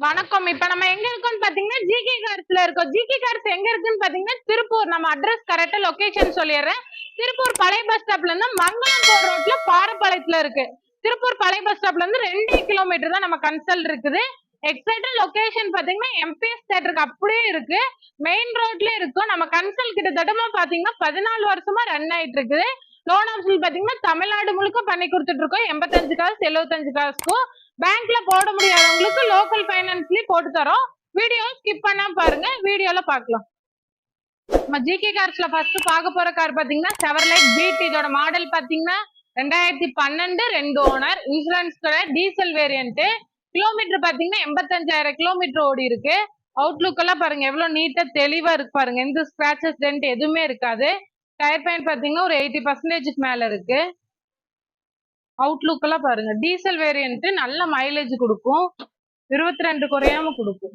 வணக்கம். இப்ப நம்ம எங்க இருக்கோம்னு பாத்தீங்கன்னா ஜிகே கார்ஸ்ல இருக்கோம். ஜிகே கார்ஸ் எங்க இருக்குன்னு பாத்தீங்கன்னா திருப்பூர். நம்ம அட்ரஸ் கரெக்டா லொகேஷன் சொல்லிடுறேன். திருப்பூர் பழைய பஸ் ஸ்டாப்ல இருந்து மங்களம் போற ரோட்ல பாரப்பாளையத்துல இருக்கு. திருப்பூர் பழைய பஸ் ஸ்டாப்ல இருந்து 2 கிலோமீட்டர் தான் நம்ம கன்சல்ட் இருக்குது. எக்ஸாக்டா லொகேஷன் பாத்தீங்கன்னா எம்பிஎஸ் தியேட்டருக்கு அப்படியே இருக்கு. மெயின் ரோட்ல இருக்கும். நம்ம கன்சல்ட் கிட்டத்தட்ட பாத்தீங்கன்னா 14 வருஷமா ரன் ஆயிட்டு இருக்குது. லோன் ஆப்ஷன் பாத்தீங்கன்னா தமிழ்நாடு முழுக்க பண்ணி கொடுத்துட்டு இருக்கோம். 85 காசு 75 காசுக்கும் பேங்க்ல போட முடியாதவங்களுக்கு லோக்கல் ஃபைனான்ஸ்லயே போட்டு தரோம். வீடியோ ஸ்கிப் பண்ணாம பாருங்க. வீடியோல பார்க்கலாம். நம்ம ஜிகே கார்ஸ்ல ஃபர்ஸ்ட் பார்க்க போற கார் பாத்தீங்கன்னா செவர்லைட் பீட். இதோட மாடல் பாத்தீங்கன்னா 2012 2 owner. Insurance diesel variant. Kilometre பாத்தீங்கன்னா 85,000 கிலோமீட்டர் ஓடி இருக்கு. அவுட்லுக் எல்லாம் பாருங்க எவ்வளவு நீட்டா தெளிவா இருக்கு பாருங்க. எந்த ஸ்கிராச்சஸ் டென்ட் எதுவுமே இருக்காது. டயர் பாயிண்ட் பாத்தீங்கன்னா ஒரு 80% மேல இருக்கு. அவுட்லுக் எல்லாம் பாருங்க. டீசல் வேரியன்ட் நல்ல மைலேஜ் கொடுக்கும். 22 குறையாம கொடுக்கும்.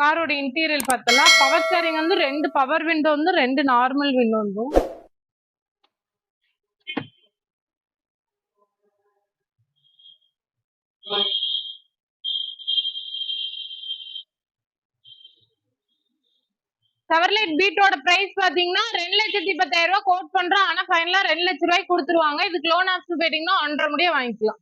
காரோட இன்டீரியர் பார்த்தலாம். பவர் ஸ்டேரிங் வந்து 2 பவர் விண்டோ வந்து 2 நார்மல் விண்டோ வந்து. செவர்லைட் பீட்டோட பிரைஸ் பாத்தீங்கன்னா 2,10,000 ரூபாய் கோட் பண்றோம். ஆனா ஃபைனலா 2 லட்சம் ரூபாய்க்கு கொடுத்துருவாங்க. இதுக்கு லோன் ஆப்ஷன் போயிட்டீங்கன்னா 1.5 முடிய வாங்கிக்கலாம்.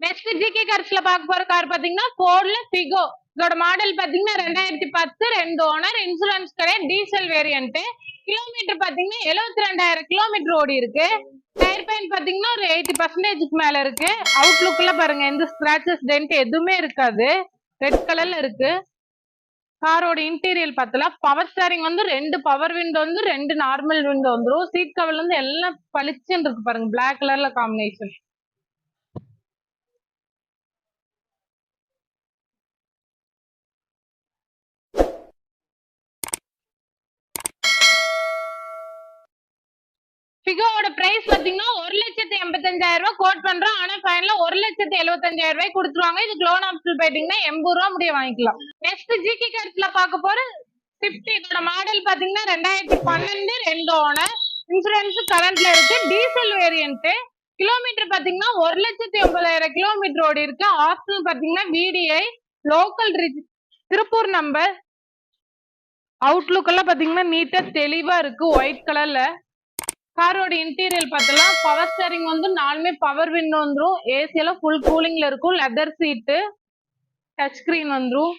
நெக்ஸ்ட் ஜிகே கார்ஸ்ல பார்க்க போற கார் பாத்தீங்கன்னா ஃபோர்ட்ல ஃபிகோ. இதோட மாடல் பாத்தீங்கன்னா 2010 2 ஓனர். இன்சூரன்ஸ் கிடையாது. Diesel variant. கிலோமீட்டர் பாத்தீங்கன்னா 72,000 கிலோமீட்டர் ஓடி இருக்கு. டயர் பாயிண்ட் பாத்தீங்கன்னா ஒரு 80% மேல இருக்கு. அவுட்லுக்ல பாருங்க எந்த ஸ்கிராச்சஸ் டென்ட் எதுவுமே இருக்காது. ரெட் கலர்ல இருக்கு. காரோட இன்டீரியர் பார்த்தலாம். பவர் ஸ்டேரிங் வந்து 2 பவர் விண்டோ வந்து 2 நார்மல் விண்டோ வந்துடும். சீட் கவர்ல இருந்து எல்லாம் பளிச்சுன்னு இருக்கு பாருங்க. பிளாக் கலர்ல காம்பினேஷன். ஃபிகோவோட பிரைஸ் பாத்தீங்கன்னா 1,85,000 ரூபாய் கோட் பண்றோம். ஆனா ஃபைனலா 1,75,000 ரூபாய் கொடுத்துருவாங்க. இதுக்கு லோன் ஆப்ஷன் போயிட்டீங்கன்னா 80 ரூபா முடிய வாங்கிக்கலாம். நெக்ஸ்ட் ஜிகே கார்ஸ்ல பார்க்க போற ஸ்விஃப்ட். இதோட மாடல் பாத்தீங்கன்னா 2012 2 ஓனர். இன்சூரன்ஸ் கரண்ட்ல இருக்கு. Diesel variant. கிலோமீட்டர் பாத்தீங்கன்னா 1,80,000 கிலோமீட்டர் ஓடி இருக்கு. ஆப்ஷன் பாத்தீங்கன்னா VDI local Tiruppur number. Outlook எல்லாம் பாத்தீங்கன்னா நீட்டா தெளிவா இருக்கு. ஒயிட் கலர்ல. காரோட இன்டீரியர் பார்த்தலாம். பவர் ஸ்டேரிங் வந்து 4மே பவர் விண்டோ வந்துரும். ஏசி எல்லாம் ஃபுல் கூலிங்ல இருக்கும். லெதர் சீட்டு. டச் ஸ்கிரீன் வந்துரும்.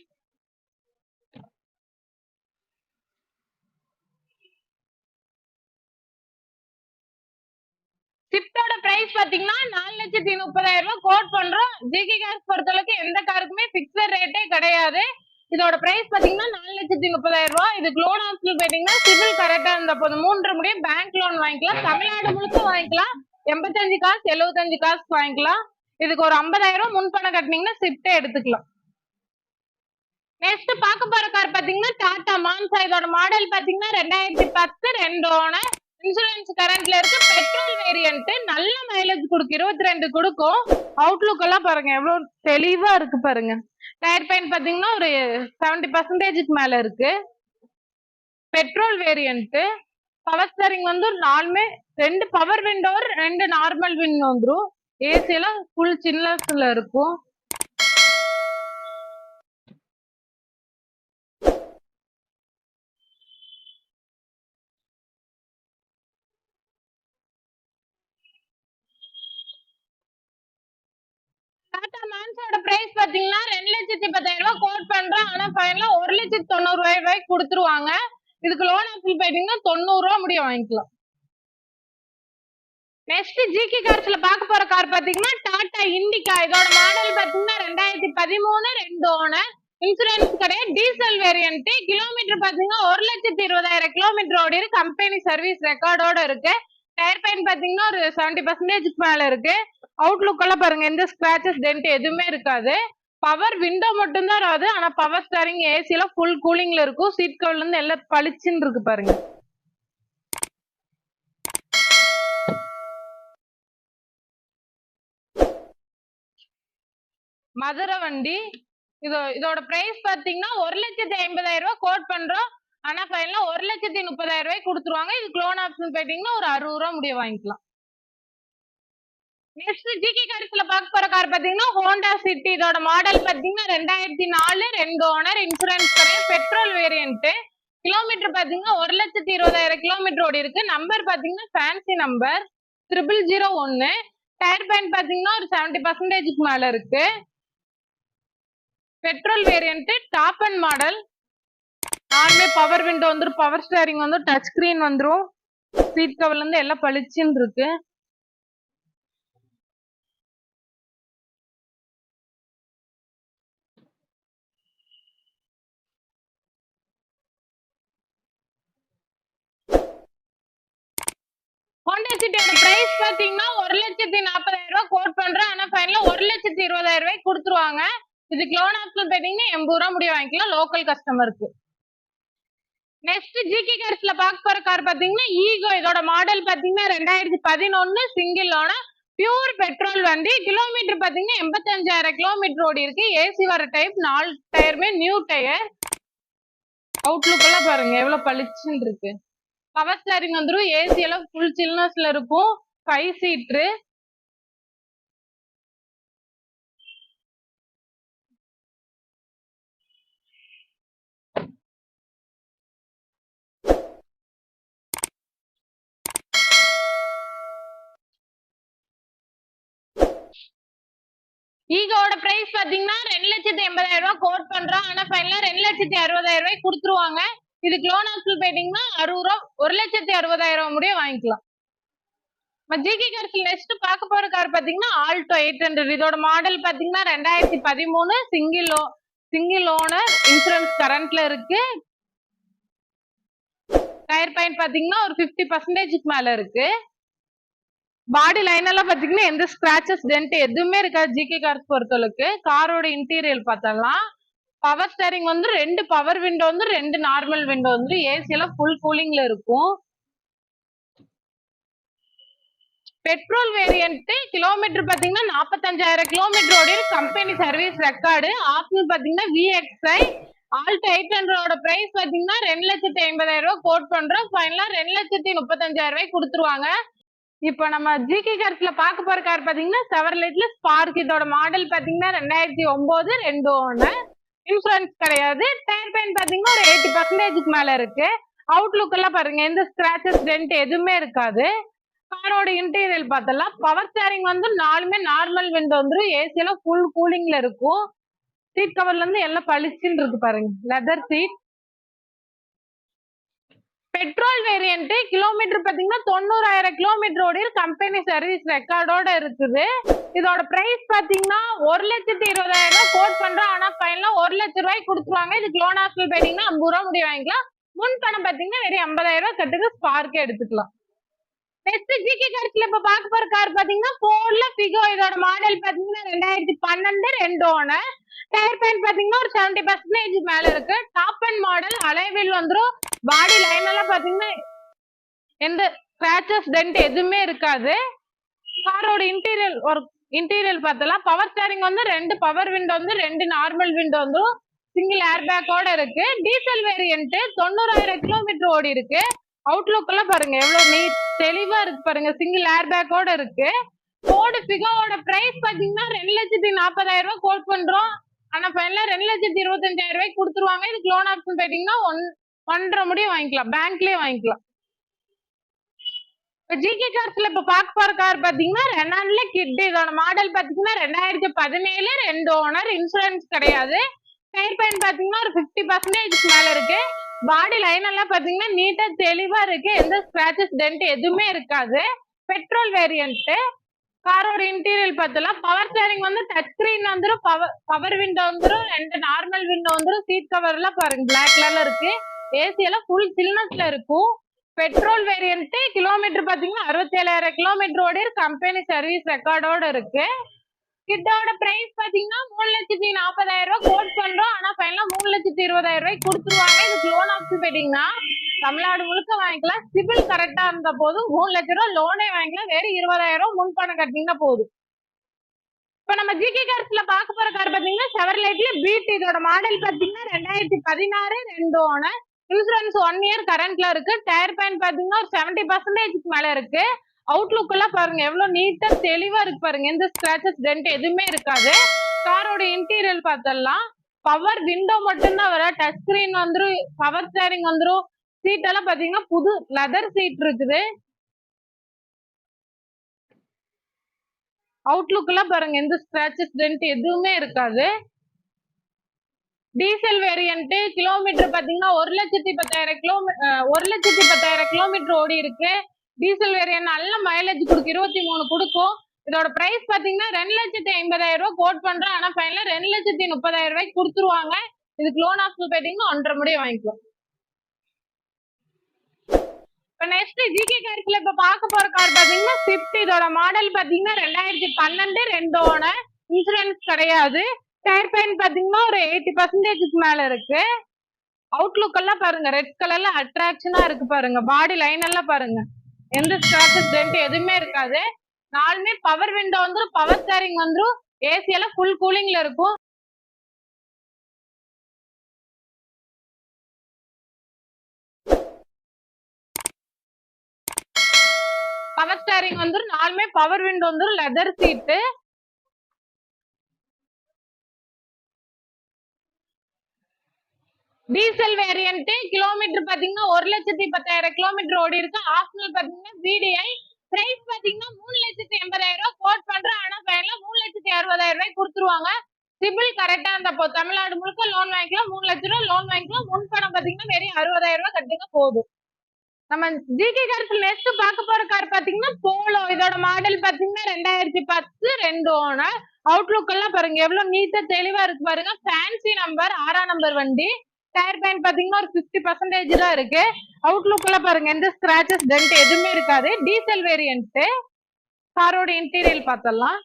ஸ்விஃப்டோட பிரைஸ் பாத்தீங்கன்னா 4,30,000 ரூபாய் கோட் பண்றோம். ஜிகே கார்ஸ் பொறுத்தளவுக்கு எந்த காருக்குமே பிக்ஸட் ரேட்டே கிடையாது. இதோட பிரைஸ் பாத்தீங்கன்னா 4,30,000 ரூபாய். இதுக்கு லோன் ஆப்ஷன் போயிட்டீங்கன்னா சிவில் கரெக்டா இருந்த போதும் 3 முடியும் பேங்க் லோன் வாங்கிக்கலாம். தமிழ்நாடு முழுக்க வாங்கிக்கலாம். 85 காசு 75 காசு வாங்கிக்கலாம். இதுக்கு ஒரு 50,000 முன்பணம் கட்டினீங்கன்னா ஸ்விஃப்டே எடுத்துக்கலாம். நெக்ஸ்ட் பார்க்க போற கார் பாத்தீங்கன்னா டாடா மான்சா. இதோட மாடல் பாத்தீங்கன்னா 2010 2 ஓனர். இன்சூரன்ஸ் கரண்ட்ல இருக்கு. Petrol variant. நல்ல மைலேஜ் கொடுக்கும். 22 கொடுக்கும். அவுட்லுக் எல்லாம் பாருங்க எவ்வளவு தெளிவா இருக்கு பாருங்க. டயர் பாயிண்ட் பாத்தீங்கன்னா ஒரு 70% மேல இருக்கு. Petrol variant. பவர் ஸ்டேரிங் வந்து 4மே 2 பவர் விண்டோ 2 நார்மல் விண்டோ வந்துரும். ஏசி எல்லாம் ஃபுல் சின்னஸ்ல இருக்கும். டாடா மான்ஸோட பிரைஸ் பாத்தீங்கன்னா 2,10,000 ரூபாய் கோட் பண்றோம். ஆனா ஃபைனலா 1,90,000 ரூபாய்க்கு கொடுத்துருவாங்க. இதுக்கு லோன் ஆப்ஷன் போயிட்டீங்கன்னா 90 ரூபா முடிய வாங்கிக்கலாம். நெக்ஸ்ட் ஜிகே கார்ஸ்ல பார்க்க போற கார் பாத்தீங்கன்னா டாடா இண்டிகா. இதோட மாடல் பாத்தீங்கன்னா 2013 2 ஓனர். இன்சூரன்ஸ் கிடையாது. Diesel variant. கிலோமீட்டர் பாத்தீங்கன்னா 1,20,000 கிலோமீட்டர் ஓடி இருக்கு. கம்பெனி சர்வீஸ் ரெக்கார்டோட இருக்கு. டயர் பாயிண்ட் பாத்தீங்கன்னா ஒரு 70% மேல இருக்கு. அவுட்லுக் எல்லாம் பாருங்க எந்த ஸ்கிராச்சஸ் டென்ட் எதுவுமே இருக்காது. பவர் விண்டோ மட்டும் தான் வராது. ஆனா பவர் ஸ்டேரிங் ஏசி எல்லாம் ஃபுல் கூலிங்ல இருக்கும். சீட் கவர்ல இருந்து எல்லாம் பளிச்சுன்னு இருக்கு பாருங்க. மதுரை வண்டி. இதோட பிரைஸ் பாத்தீங்கன்னா 1,50,000 ரூபாய் கோட் பண்றோம். ஆனா ஃபைனலா 1,30,000 ரூபாய்க்கு கொடுத்துருவாங்க. இதுக்கு லோன் ஆப்ஷன் போயிட்டீங்கன்னா ஒரு 60 ரூபா முடிய வாங்கிக்கலாம். நெக்ஸ்ட் ஜிகே கார்ஸ்ல பார்க்க போற கார் பாத்தீங்கன்னா ஹோண்டா சிட்டி. இதோட மாடல் பாத்தீங்கன்னா 2004, 2 ஓனர், இன்சூரன்ஸ் கிடையாது, பெட்ரோல் வேரியன்ட். கிலோமீட்டர் பாத்தீங்கன்னா 1,20,000 கிலோமீட்டர் ஓடி இருக்கு. நம்பர் பாத்தீங்கன்னா ஃபேன்சி நம்பர் 0001. டயர் பேண்ட் பாத்தீங்கன்னா ஒரு 70% மேல இருக்கு. Petrol variant, top and model. நார்மே பவர் விண்டோ வந்துரும், பவர் ஸ்டேரிங் வந்து டச் ஸ்கிரீன் வந்துரும். சீட் கவர்ல இருந்து எல்லாம் பளிச்சுன்னு இருக்கு. ஹோண்டா சிட்டியோட பிரைஸ் பாத்தீங்கன்னா 1,40,000 கோட் பண்றோம். ஆனா ஃபைனலா 1,20,000 கொடுத்துருவாங்க. இதுக்கு லோன் ஆப்ஷன் பாத்தீங்கன்னா 80 ரூபா முடிய வாங்கிக்கலாம் லோக்கல் கஸ்டமருக்கு. நெக்ஸ்ட் ஜிகே கார்ஸ்ல பார்க்க போற கார் பாத்தீங்கன்னா ஈகோ. இதோட மாடல் பாத்தீங்கன்னா 2011, சிங்கிள் ஓனர், பியூர் பெட்ரோல் வண்டி. கிலோமீட்டர் பாத்தீங்கன்னா 85,000 கிலோமீட்டர் ஓடி இருக்கு. ஏசி வர டைப், 4 டயருமே நியூ டயர். அவுட்லுக் எல்லாம் பாருங்க எவ்வளவு பளிச்சுன்னு இருக்கு. பவர் ஸ்டேரிங் வந்துரும், ஏசி எல்லாம் ஃபுல் சில்னஸ்ல இருக்கும். 5 சீட்ரு. ஈகோட பிரைஸ் பாத்தீங்கன்னா 2,80,000 கோட் பண்றோம். ஆனா ஃபைனலா 2,60,000 கொடுத்துருவாங்க. இதுக்கு லோன் ஆப்ஷன் போயிட்டீங்கன்னா 60 ரூபா, 1,60,000 முடிய வாங்கிக்கலாம். ஜிகே கார்ஸ்ல நெக்ஸ்ட் பார்க்க போற கார் பாத்தீங்கன்னா ஆல்டோ 800. இதோட மாடல் பாத்தீங்கன்னா 2013, சிங்கிள் ஓனர், இன்சூரன்ஸ் கரண்ட்ல இருக்கு. டயர் பாயிண்ட் பாத்தீங்கன்னா ஒரு 50% மேல இருக்கு. பாடி லைன் எல்லாம் பாத்தீங்கன்னா எந்த ஸ்கிராச்சஸ் டென்ட் எதுவுமே இருக்காது ஜிகே கார்ஸ் பொறுத்தளவுக்கு. காரோட இன்டீரியர் பார்த்தலாம். பவர் ஸ்டேரிங் வந்து 2 பவர் விண்டோ வந்து 2 நார்மல் விண்டோ வந்து, ஏசி எல்லாம் ஃபுல் கூலிங்ல இருக்கும். Petrol variant. கிலோமீட்டர் பாத்தீங்கன்னா 45,000 கிலோமீட்டர் ஓடி கம்பெனி சர்வீஸ் ரெக்கார்டு. ஆப்ஷன் பாத்தீங்கன்னா VXI. ஆல்டோ 800 பிரைஸ் பாத்தீங்கன்னா 2,50,000 கோட் பண்றோம். ஃபைனலா 2,35,000 கொடுத்துருவாங்க. இப்போ நம்ம ஜிகே கார்ஸ்ல பார்க்க போற கார் பாத்தீங்கன்னா செவர்லெட்ல ஸ்பார்க். இதோட மாடல் பாத்தீங்கன்னா 2009, 2 ஓனர், இன்சூரன்ஸ் கிடையாது. டயர் பேண்ட் பாத்தீங்கன்னா ஒரு 80% மேல இருக்கு. அவுட்லுக் எல்லாம் பாருங்க எந்த ஸ்கிராச்சஸ் டென்ட் எதுவுமே இருக்காது. காரோட இன்டீரியர் பார்த்தலாம். பவர் ஸ்டேரிங் வந்து 4மே நார்மல் விண்டோ வந்துரும். ஏசி எல்லாம் ஃபுல் கூலிங்ல இருக்கும். சீட் கவர்ல இருந்து எல்லாம் பளிச்சுன்னு இருக்கு பாருங்க, leather seat. Petrol variant. Kilometre பாத்தீங்கன்னா 90,000 கிலோமீட்டர் ஓடி கம்பெனி சர்வீஸ் ரெக்கார்டோட இருக்குது. இதோட பிரைஸ் பாத்தீங்கன்னா 1,20,000 கோட் பண்றோம். ஆனா ஃபைனலா 1,00,000 கொடுத்துருவாங்க. இதுக்கு லோன் ஆப்ஷன் போயிட்டீங்கன்னா 50 ரூபா முடிய வாங்கிக்கலாம். முன் பணம் பாத்தீங்கன்னா வெறும் 50,000 கட்டுக்கு ஸ்பார்க்கே எடுத்துக்கலாம். நெக்ஸ்ட் ஜிகே கார்ஸ்ல இப்ப பார்க்க போற கார் பாத்தீங்கன்னா போர்ட்ல ஃபிகோ. இதோட மாடல் பாத்தீங்கன்னா 2012, 2 ஓனர். டயர் பேண்ட் பாத்தீங்கன்னா ஒரு 70% மேல இருக்கு. டாப் அண்ட் மாடல், அலைவில் வந்துரும். பாடி லைன் எல்லாம் பாத்தீங்கன்னா எந்த ஸ்கிராச்சஸ் டென்ட் எதுவுமே இருக்காது. காரோட இன்டீரியர் பார்த்தலாம். பவர் ஸ்டேரிங் வந்து 2 பவர் விண்டோ வந்து 2 நார்மல் விண்டோ வந்து சிங்கிள் ஏர் பேக்கோட இருக்கு. Diesel variant. 90,000 கிலோமீட்டர் ஓடி இருக்கு. அவுட்லுக் எல்லாம் பாருங்க எவ்வளவு நீட் தெளிவா இருக்கு பாருங்க. சிங்கிள் ஏர் பேக்கோட இருக்கு. போர்டு ஃபிகோவோட பிரைஸ் பாத்தீங்கன்னா 2,40,000 கோட் பண்றோம். ஆனா ஃபைனலா 2,25,000 கொடுத்துருவாங்க. இதுக்கு லோன் ஆப்ஷன் போயிட்டீங்கன்னா 1.5 முடிய வாங்கிக்கலாம், பேங்க்லயே வாங்கிக்கலாம். ஜிகே கார்ஸ்ல இப்ப பார்க்க போற கார் பாத்தீங்கன்னா ரெனால்ட்ல கிட். இதோட மாடல் பாத்தீங்கன்னா 2017, 2 ஓனர், இன்சூரன்ஸ் கிடையாது. டயர் பேண்ட் பாத்தீங்கன்னா ஒரு 50% மேல இருக்கு. பாடி லைன் எல்லாம் பாத்தீங்கன்னா நீட்டா தெளிவா இருக்கு. எந்த ஸ்கிராச்சஸ் டென்ட் எதுவுமே இருக்காது. Petrol variant. காரோட இன்டீரியர் பார்த்தலாம். பவர் ஸ்டேரிங் வந்து டச் ஸ்கிரீன் வந்துரும், பவர் விண்டோ வந்துரும், 2 நார்மல் விண்டோ வந்துரும். சீட் கவர் எல்லாம் பாருங்க பிளாக் கலர்ல இருக்கு. ஏசி எல்லாம் ஃபுல் சில்னஸ்ல இருக்கும். Petrol variant. கிலோமீட்டர் பாத்தீங்கன்னா 67,000 கிலோமீட்டர் ஓடி கம்பெனி சர்வீஸ் ரெக்கார்டோட இருக்கு. கிட்டோட பிரைஸ் பாத்தீங்கன்னா 3,40,000 கோட் பண்றோம். ஆனா ஃபைனலா 3,20,000 கொடுத்துருவாங்க. இதுக்கு லோன் ஆப்ஷன் போயிட்டீங்கன்னா தமிழ்நாடு முழுக்க வாங்கிக்கலாம். சிபில் கரெக்டா இருந்த போதும் 3,00,000 லோனே வாங்கிக்கலாம். வெறும் 20,000 முன்பணம் கட்டிங்கன்னா போதும். இப்ப நம்ம ஜிகே கார்ஸ்ல பார்க்க போற கார் பாத்தீங்கன்னா செவர்லெட்ல பீட். இதோட மாடல் பாத்தீங்கன்னா 2016, 2 ஓனர், இன்சூரன்ஸ் 1 இயர் கரண்ட்ல இருக்கு. டயர் பேண்ட் பாத்தீங்கன்னா ஒரு 70% மேல இருக்கு. அவுட்லுக் எல்லாம் பாருங்க எவ்வளவு நீட்டா தெளிவா இருக்கு பாருங்க. எந்த ஸ்கிராச்சஸ் டென்ட் எதுவுமே இருக்காது. காரோட இன்டீரியர் பார்த்தலாம். பவர் விண்டோ மட்டும்தான் வர, டச் ஸ்கிரீன் வந்துரும், பவர் ஸ்டேரிங் வந்துரும். சீட் எல்லாம் பாத்தீங்கன்னா புது லெதர் சீட் இருக்குது. அவுட்லுக் எல்லாம் பாருங்க எந்த ஸ்கிராச்சஸ் டென்ட் எதுவுமே இருக்காது. டீசல் வேரியன்ட் கிலோமீட்டர் பாத்தீங்கன்னா 1,10,000 கிலோமீட்டர் ஓடி இருக்கு. டீசல் வேரியன்ட் நல்ல மைலேஜ் கொடுக்கும், 23 கொடுக்கும். இதோட பிரைஸ் பாத்தீங்கன்னா 2,50,000 ரூபாய் கோட் பண்றோம். ஆனா ஃபைனலா 2,30,000 ரூபாய்க்கு கொடுத்துருவாங்க. இதுக்கு லோன் ஆப்ஷன் பாத்தீங்கன்னா 1.5 முடிய வாங்கிக்கலாம். இப்ப நெக்ஸ்ட் ஜிகே கார்ஸ்ல இப்ப பார்க்க போற கார் பாத்தீங்கன்னா ஸ்விஃப்ட். இதோட மாடல் பாத்தீங்கன்னா 2012 2 ஓனர், இன்சூரன்ஸ் கிடையாது. டயர் பெயின் பாத்தீங்கன்னா ஒரு 80% மேல இருக்கு. அவுட்லுக் எல்லாம் பாருங்க ரெட் கலர்ல அட்ராக்ஷனா இருக்கு பாருங்க. பாடி லைன் எல்லாம் பாருங்க எந்த ஸ்கிராச்சஸ் டென்ட் எதுவுமே இருக்காது. நாலுமே பவர் விண்டோ வந்துரும், பவர் ஸ்டேரிங் வந்துரும், ஏசி எல்லாம் ஃபுல் கூலிங்ல இருக்கும். பவர் ஸ்டேரிங் வந்துரும், நாலுமே பவர் விண்டோ வந்துரும், லெதர் சீட்டு. டீசல் வேரியன்ட் கிலோமீட்டர் பாத்தீங்கன்னா 1,10,000 கிலோமீட்டர் ஓடி இருக்கு. ஆப்ஷனல் பாத்தீங்கன்னா VDI. பிரைஸ் பாத்தீங்கன்னா 3,80,000 ரூபாய் கோட் பண்றோம். ஆனா ஃபைனலா 3,60,000 ரூபாய் கொடுத்துருவாங்க. சிபில் கரெக்டா இருந்தப்போ தமிழ்நாடு முழுக்க லோன் வாங்கிக்கலாம். 3 லட்சம் ரூபாய் லோன் வாங்கிக்கலாம். முன்பணம் பாத்தீங்கன்னா வெறும் 60,000 ரூபாய் கட்டுங்க போதும். நம்ம ஜிகே கார்ஸ் நெக்ஸ்ட் பார்க்க போற கார் பாத்தீங்கன்னா போலோ. இதோட மாடல் பாத்தீங்கன்னா 2010 2 ஓனர். அவுட்லுக் எல்லாம் பாருங்க எவ்வளவு நீட்டா தெளிவா இருக்கு பாருங்க. ஃபேன்சி நம்பர் 6ஆம் நம்பர் வண்டி. டயர் பெயின் பாத்தீங்கன்னா ஒரு 50% தான் இருக்கு. அவுட்லுக் எல்லாம் பாருங்க எந்த ஸ்கிராச்சஸ் டென்ட் எதுவுமே இருக்காது. Diesel variant. காரோட இன்டீரியர் பார்த்தலாம்.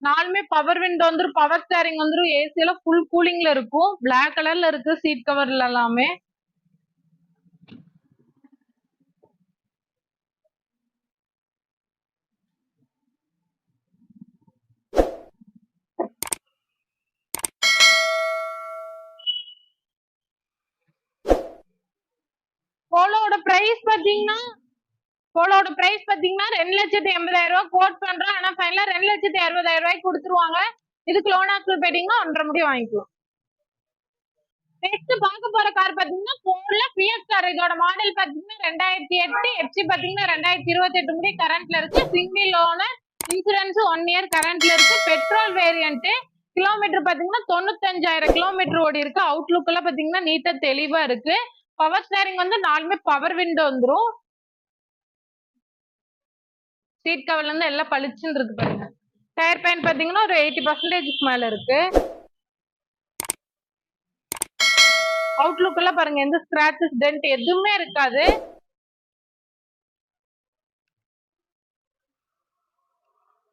நாலுமே பவர் விண்டோ வந்துரும், பவர் ஸ்டேரிங் வந்துரும், ஏசி எல்லாம் ஃபுல் கூலிங்ல இருக்கும். பிளாக் கலர்ல இருக்கு சீட் கவர்ல எல்லாமே. போலோட பிரைஸ் பாத்தீங்கன்னா 2,80,000 ரூபாய் கோட் பண்றோம். ஆனா ஃபைனலா 2,60,000 ரூபாய்க்கு கொடுத்துருவாங்க. இதுக்கு லோன் ஆப்ஷன் போயிட்டீங்கன்னா 1.5 முடிய வாங்கிக்கலாம். நெக்ஸ்ட் பார்க்க போற கார் பாத்தீங்கன்னா போல பிஎஸ்ஆர். இதோட மாடல் பாத்தீங்கன்னா 2008. எஃப்சி பாத்தீங்கன்னா 2028 முடி கரண்ட்ல இருக்கு. சிங்கிள் ஓனர், இன்சூரன்ஸ் 1 இயர் கரண்ட்ல இருக்கு. Petrol variant. கிலோமீட்டர் பாத்தீங்கன்னா 95,000 கிலோமீட்டர் ஓடி இருக்கு. அவுட்லுக் எல்லாம் பாத்தீங்கன்னா நீட்டா தெளிவா இருக்கு. பவர் ஸ்டேரிங் வந்து நாலுமே பவர் விண்டோ வந்துரும். சீட் கவர்ல இருந்து எல்லாம் பளிச்சுன்னு இருக்கு பாருங்க. டயர் பெயின் பாத்தீங்கன்னா ஒரு 80% மேல இருக்கு. அவுட்லுக் எல்லாம் பாருங்க எந்த ஸ்கிராச்சஸ் டென்ட் எதுவுமே இருக்காது.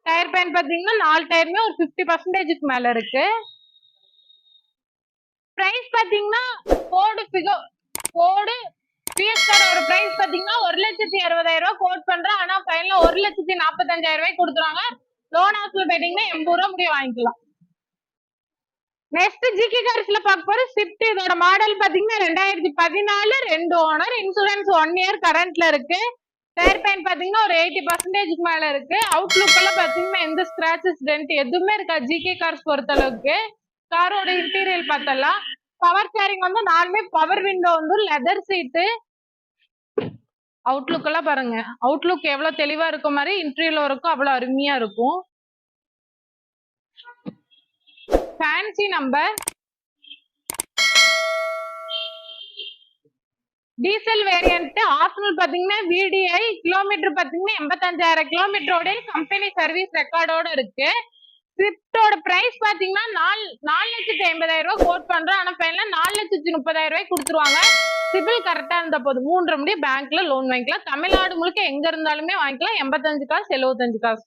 டயர் பெயின் பாத்தீங்கன்னா 4 டயருமே ஒரு 50% மேல இருக்கு. பிரைஸ் பாத்தீங்கன்னா கோடு பிஎஸ்ஆர் ஒரு பிரைஸ் பாத்தீங்கன்னா 1,60,000 ரூபாய் கோட் பண்றோம். ஆனா ஃபைனலா 1,45,000 ரூபாய் கொடுத்துருவாங்க. லோன் ஹவுஸ்ல போயிட்டீங்கன்னா 80 ரூபாய் முடிய வாங்கிக்கலாம். நெக்ஸ்ட் ஜிகே கார்ஸ்ல பார்க்க போற ஸ்விஃப்ட். இதோட மாடல் பாத்தீங்கன்னா 2014 2 ஓனர், இன்சூரன்ஸ் 1 இயர் கரண்ட்ல இருக்கு. டயர் பெயின் பாத்தீங்கன்னா ஒரு 80% மேல இருக்கு. அவுட்லுக் எல்லாம் பாத்தீங்கன்னா எந்த ஸ்கிராச்சஸ் டென்ட் எதுவுமே இருக்காது ஜிகே கார்ஸ் பொறுத்த அளவுக்கு. காரோட இன்டீரியர் பார்த்தலாம். பவர் ஸ்டேரிங் வந்து நாலுமே பவர் விண்டோ வந்து லெதர் சீட்டு. அவுட்லுக் எல்லாம் பாருங்க. அவுட்லுக் எவ்வளவு தெளிவா இருக்கும் மாதிரி இன்டீரியர் இருக்கும், அவ்வளவு அருமையா இருக்கும். Fancy number. Diesel variant. Optional பாத்தீங்கன்னா VDI. கிலோமீட்டர் பாத்தீங்கன்னா 85,000 கிலோமீட்டரோட கம்பெனி சர்வீஸ் ரெக்கார்டோட இருக்கு. ஸ்விஃப்டோட பிரைஸ் பாத்தீங்கன்னா 4,50,000 ரூபாய் கோட் பண்றோம். ஆனா ஃபைனலா 4,30,000 ரூபாய் கொடுத்துருவாங்க. சிபில் கரெக்டா இருந்த போது 3.5 முடிய பேங்க்ல லோன் வாங்கிக்கலாம். தமிழ்நாடு முழுக்க எங்க இருந்தாலுமே வாங்கிக்கலாம். 85 காசு 75 காசு.